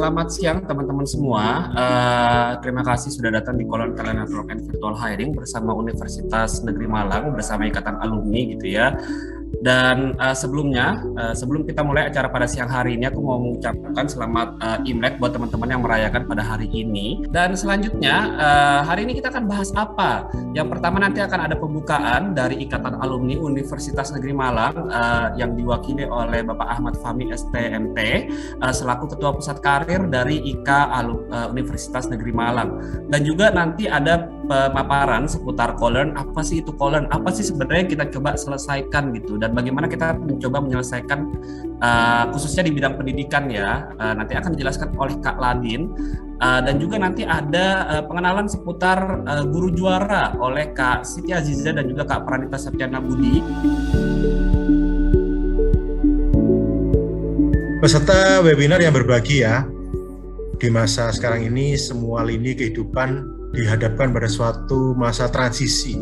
Selamat siang teman-teman semua. Terima kasih sudah datang di Kolon Talent Network and Virtual Hiring bersama Universitas Negeri Malang bersama Ikatan Alumni gitu ya. Dan sebelum kita mulai acara pada siang hari ini, aku mau mengucapkan selamat Imlek buat teman-teman yang merayakan pada hari ini. Dan selanjutnya, hari ini kita akan bahas apa? Yang pertama nanti akan ada pembukaan dari Ikatan Alumni Universitas Negeri Malang yang diwakili oleh Bapak Ahmad Fahmi STMT selaku Ketua Pusat Karir dari IKA Universitas Negeri Malang. Dan juga nanti ada pemaparan seputar Kolearn. Apa sih itu Kolearn? Apa sih sebenarnya kita coba selesaikan gitu? Dan bagaimana kita mencoba menyelesaikan khususnya di bidang pendidikan ya. Nanti akan dijelaskan oleh Kak Ladin. Dan juga nanti ada pengenalan seputar guru juara oleh Kak Siti Aziza dan juga Kak Pranita Septiana Budi. Peserta webinar yang berbagi ya, di masa sekarang ini semua lini kehidupan dihadapkan pada suatu masa transisi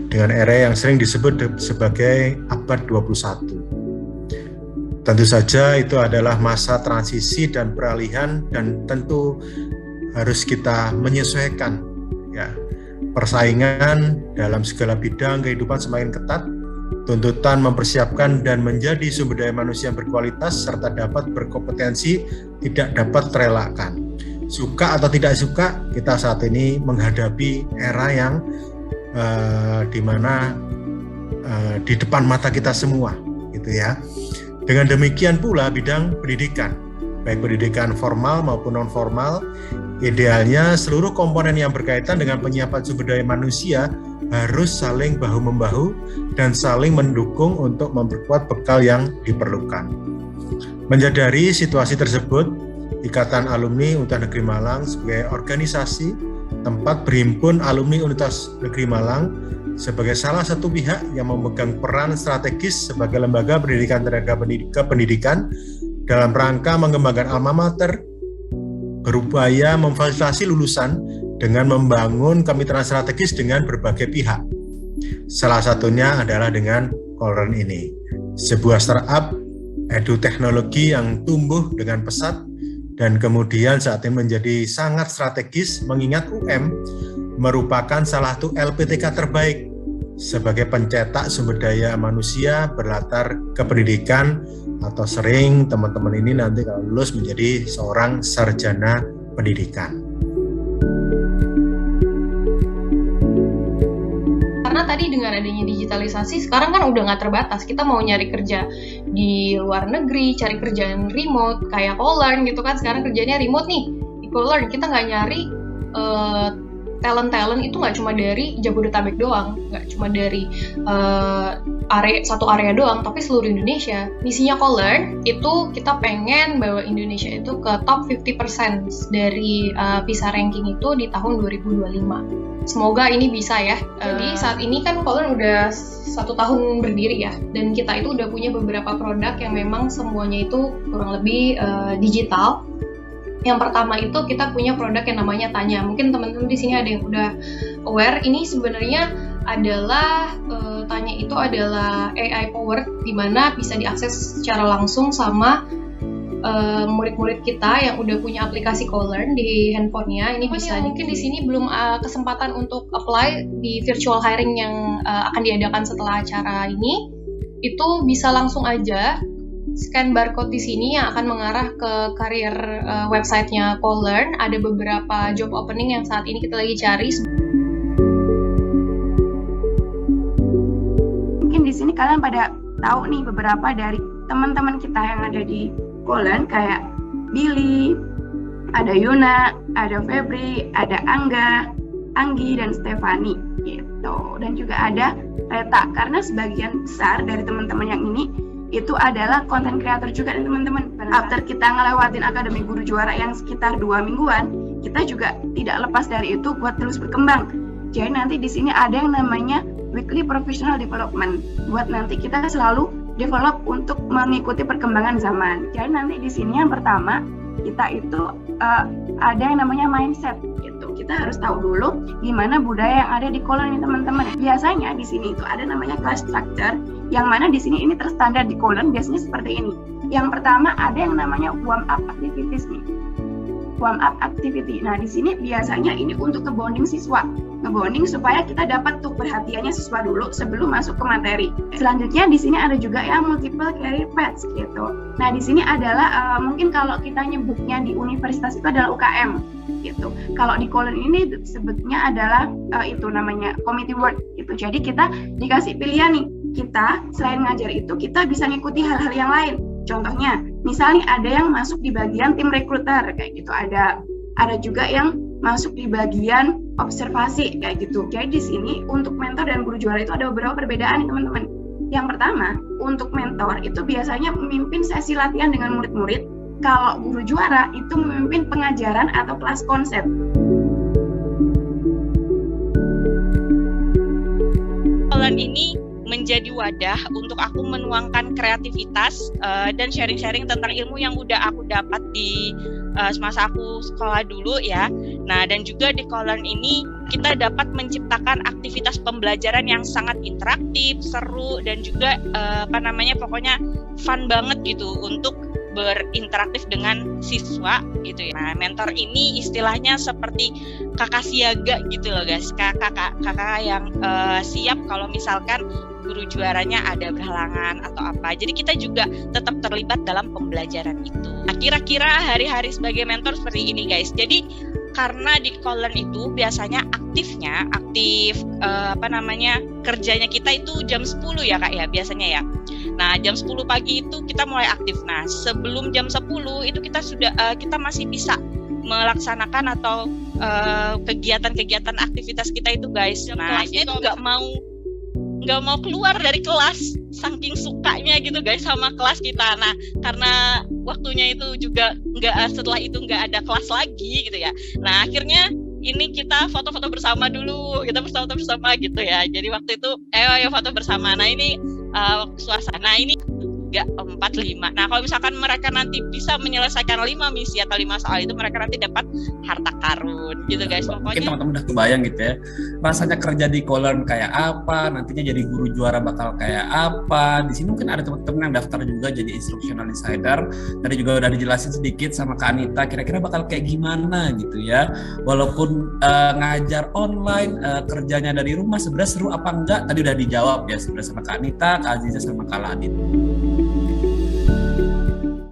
dengan era yang sering disebut sebagai abad 21. Tentu saja itu adalah masa transisi dan peralihan dan tentu harus kita menyesuaikan ya. Persaingan dalam segala bidang kehidupan semakin ketat. Tuntutan mempersiapkan dan menjadi sumber daya manusia yang berkualitas serta dapat berkompetensi tidak dapat terelakkan. Suka atau tidak suka, kita saat ini menghadapi era yang di mana di depan mata kita semua, gitu ya. Dengan demikian pula bidang pendidikan, baik pendidikan formal maupun non formal, idealnya seluruh komponen yang berkaitan dengan penyiapan sumber daya manusia harus saling bahu-membahu dan saling mendukung untuk memperkuat bekal yang diperlukan. Menyadari situasi tersebut, Ikatan Alumni Universitas Negeri Malang sebagai organisasi tempat berhimpun alumni Universitas Negeri Malang sebagai salah satu pihak yang memegang peran strategis sebagai lembaga pendidikan tenaga pendidikan dalam rangka mengembangkan alma mater, berupaya memfasilitasi lulusan dengan membangun kemitraan strategis dengan berbagai pihak. Salah satunya adalah dengan Kolearn ini, sebuah startup edu-teknologi yang tumbuh dengan pesat dan kemudian saat ini menjadi sangat strategis mengingat UM merupakan salah satu LPTK terbaik sebagai pencetak sumber daya manusia berlatar kependidikan atau sering teman-teman ini nanti kalau lulus menjadi seorang sarjana pendidikan. Karena tadi dengan adanya digitalisasi sekarang kan udah nggak terbatas, kita mau nyari kerja di luar negeri, cari kerjaan remote kayak Kolearn gitu kan, sekarang kerjanya remote nih di Kolearn. Kita nggak nyari talent itu nggak cuma dari Jabodetabek doang, nggak cuma dari satu area doang, tapi seluruh Indonesia. Misinya Kolearn itu kita pengen bawa Indonesia itu ke top 50% dari PISA ranking itu di tahun 2025. Semoga ini bisa ya. Jadi saat ini kan Kolearn udah 1 tahun berdiri ya, dan kita itu udah punya beberapa produk yang memang semuanya itu kurang lebih digital. Yang pertama itu kita punya produk yang namanya Tanya. Mungkin teman-teman di sini ada yang udah aware. Ini sebenarnya adalah Tanya itu adalah AI powered, di mana bisa diakses secara langsung sama murid-murid kita yang udah punya aplikasi Kolearn di handphonenya. Ini bisa mungkin di sini belum kesempatan untuk apply di virtual hiring yang akan diadakan setelah acara ini, itu bisa langsung aja scan barcode di sini yang akan mengarah ke karir websitenya Kolearn. Ada beberapa job opening yang saat ini kita lagi cari. Mungkin di sini kalian pada tahu nih beberapa dari teman-teman kita yang ada di Kolearn, kayak Billy, ada Yuna, ada Febri, ada Angga, Anggi, dan Stefani gitu. Dan juga ada Reta, karena sebagian besar dari teman-teman yang ini itu adalah content creator juga dan teman-teman. After kita ngelewatin akademi guru juara yang sekitar 2 mingguan, kita juga tidak lepas dari itu buat terus berkembang. Jadi nanti di sini ada yang namanya weekly professional development, buat nanti kita selalu develop untuk mengikuti perkembangan zaman. Jadi nanti di sini yang pertama kita itu ada yang namanya mindset gitu. Kita harus tahu dulu gimana budaya yang ada di Kolearn ini teman-teman. Biasanya di sini itu ada namanya class structure, yang mana di sini ini terstandar di Kolearn biasanya seperti ini. Yang pertama ada yang namanya warm up activities nih. Warm up activity. Nah, di sini biasanya ini untuk ngebonding siswa. Ngebonding supaya kita dapat tuh perhatiannya siswa dulu sebelum masuk ke materi. Selanjutnya di sini ada juga yang multiple career paths gitu. Nah, di sini adalah mungkin kalau kita nyebutnya di universitas itu adalah UKM gitu. Kalau di Kolen ini sebutnya adalah itu namanya community work gitu. Jadi kita dikasih pilihan nih. Kita selain ngajar itu kita bisa ngikuti hal-hal yang lain. Contohnya, misalnya ada yang masuk di bagian tim rekruter kayak gitu, ada juga yang masuk di bagian observasi kayak gitu. Jadi di sini untuk mentor dan guru juara itu ada beberapa perbedaan nih teman-teman. Yang pertama, untuk mentor itu biasanya memimpin sesi latihan dengan murid-murid. Kalau guru juara itu memimpin pengajaran atau kelas konsep. Kolen ini menjadi wadah untuk aku menuangkan kreativitas dan sharing-sharing tentang ilmu yang udah aku dapat di semasa aku sekolah dulu ya. Nah, dan juga di Kolen ini kita dapat menciptakan aktivitas pembelajaran yang sangat interaktif, seru, dan juga pokoknya fun banget gitu untuk berinteraktif dengan siswa gitu ya. Nah, mentor ini istilahnya seperti kakak siaga gitu loh guys, kakak yang siap kalau misalkan guru juaranya ada berhalangan atau apa. Jadi kita juga tetap terlibat dalam pembelajaran itu. Nah, kira-kira hari-hari sebagai mentor seperti ini guys. Jadi karena di Kolen itu biasanya aktif kerjanya kita itu jam 10 ya Kak ya biasanya ya. Nah, jam 10 pagi itu kita mulai aktif. Nah, sebelum jam 10 itu kita masih bisa melaksanakan atau kegiatan-kegiatan aktivitas kita itu guys. Nah, itu nggak mau keluar dari kelas saking sukanya gitu guys sama kelas kita. Nah, karena waktunya itu juga setelah itu nggak ada kelas lagi gitu ya. Nah, akhirnya ini kita foto-foto bersama dulu, kita foto bersama gitu ya. Jadi waktu itu ayo foto bersama. Nah, ini suasana ini 3, 4, 5. Nah, kalau misalkan mereka nanti bisa menyelesaikan 5 misi atau 5 soal itu, mereka nanti dapat harta karun gitu guys. Pokoknya mungkin teman-teman udah kebayang gitu ya, rasanya kerja di Kolen kayak apa, nantinya jadi guru juara bakal kayak apa. Di sini mungkin ada teman-teman yang daftar juga jadi instructional designer. Tadi juga udah dijelasin sedikit sama Kak Anita, kira-kira bakal kayak gimana gitu ya. Walaupun ngajar online, kerjanya dari rumah, sebenarnya seru apa enggak? Tadi udah dijawab ya sebenarnya sama Kak Anita, Kak Aziza sama Kak Ladin.